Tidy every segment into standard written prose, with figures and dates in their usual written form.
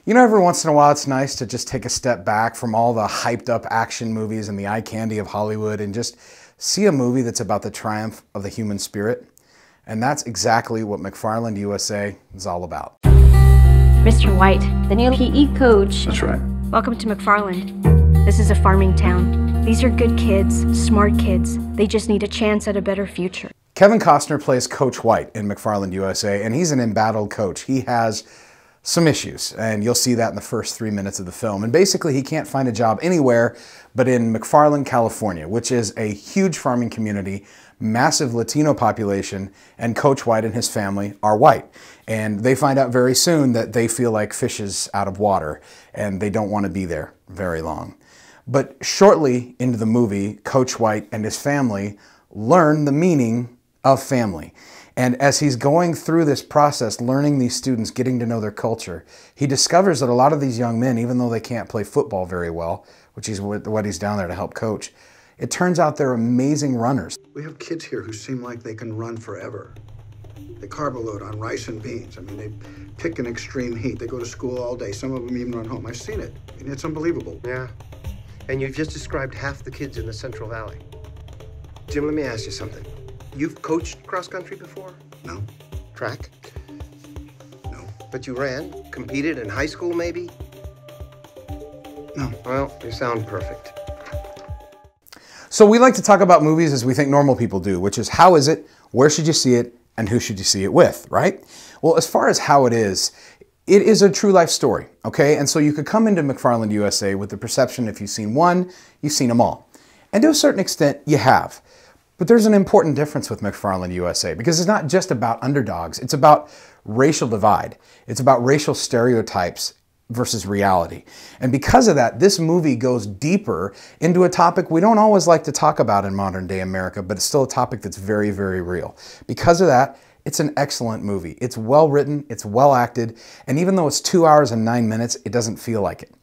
You know, every once in a while it's nice to just take a step back from all the hyped up action movies and the eye candy of Hollywood and just see a movie that's about the triumph of the human spirit. And that's exactly what McFarland USA is all about. Mr. White, the new PE coach. That's right. Welcome to McFarland. This is a farming town. These are good kids, smart kids. They just need a chance at a better future. Kevin Costner plays Coach White in McFarland USA, and he's an embattled coach. He has some issues, and you'll see that in the first 3 minutes of the film. And basically, he can't find a job anywhere but in McFarland, California, which is a huge farming community, massive Latino population, and Coach White and his family are white. And they find out very soon that they feel like fishes out of water, and they don't want to be there very long. But shortly into the movie, Coach White and his family learn the meaning of family. And as he's going through this process, learning these students, getting to know their culture, he discovers that a lot of these young men, even though they can't play football very well, which is what he's down there to help coach, it turns out they're amazing runners. We have kids here who seem like they can run forever. They carb a load on rice and beans. I mean, they pick an extreme heat. They go to school all day. Some of them even run home. I've seen it. I mean, it's unbelievable. Yeah. And you've just described half the kids in the Central Valley. Jim, let me ask you something. You've coached cross-country before? No. Track? No. But you ran? Competed in high school, maybe? No. Well, you sound perfect. So we like to talk about movies as we think normal people do, which is how is it, where should you see it, and who should you see it with, right? Well, as far as how it is a true life story, okay? And so you could come into McFarland USA with the perception if you've seen one, you've seen them all. And to a certain extent, you have. But there's an important difference with McFarland USA because it's not just about underdogs. It's about racial divide. It's about racial stereotypes versus reality. And because of that, this movie goes deeper into a topic we don't always like to talk about in modern day America, but it's still a topic that's very, very real. Because of that, it's an excellent movie. It's well written, it's well acted, and even though it's 2 hours and 9 minutes, it doesn't feel like it.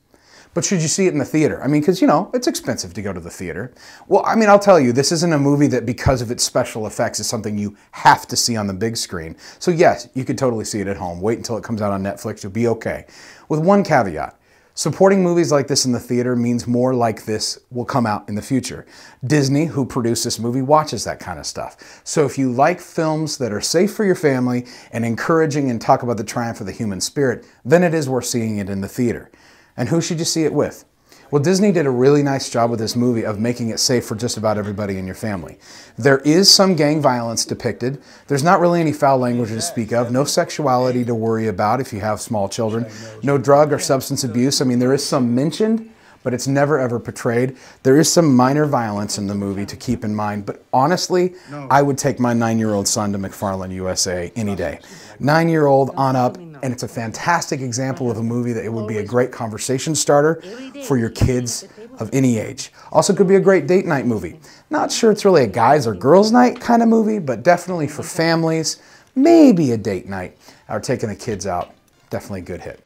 But should you see it in the theater? I mean, because, you know, it's expensive to go to the theater. Well, I mean, I'll tell you, this isn't a movie that because of its special effects is something you have to see on the big screen. So yes, you could totally see it at home. Wait until it comes out on Netflix, you'll be okay. With one caveat. Supporting movies like this in the theater means more like this will come out in the future. Disney, who produced this movie, watches that kind of stuff. So if you like films that are safe for your family and encouraging and talk about the triumph of the human spirit, then it is worth seeing it in the theater. And who should you see it with? Well, Disney did a really nice job with this movie of making it safe for just about everybody in your family. There is some gang violence depicted. There's not really any foul language to speak of, no sexuality to worry about if you have small children, no drug or substance abuse. I mean, there is some mentioned, but it's never ever portrayed. There is some minor violence in the movie to keep in mind, but honestly, I would take my 9-year-old son to McFarland USA any day. 9-year-old on up, and it's a fantastic example of a movie that it would be a great conversation starter for your kids of any age. Also could be a great date night movie. Not sure it's really a guys or girls night kind of movie, but definitely for families, maybe a date night, or taking the kids out, definitely a good hit.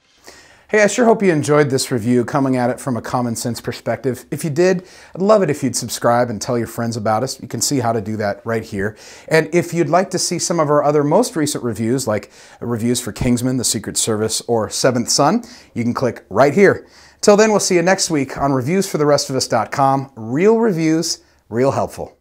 Hey, I sure hope you enjoyed this review, coming at it from a common sense perspective. If you did, I'd love it if you'd subscribe and tell your friends about us. You can see how to do that right here. And if you'd like to see some of our other most recent reviews, like reviews for Kingsman, The Secret Service, or Seventh Son, you can click right here. Till then, we'll see you next week on reviewsfortherestofus.com. Real reviews, real helpful.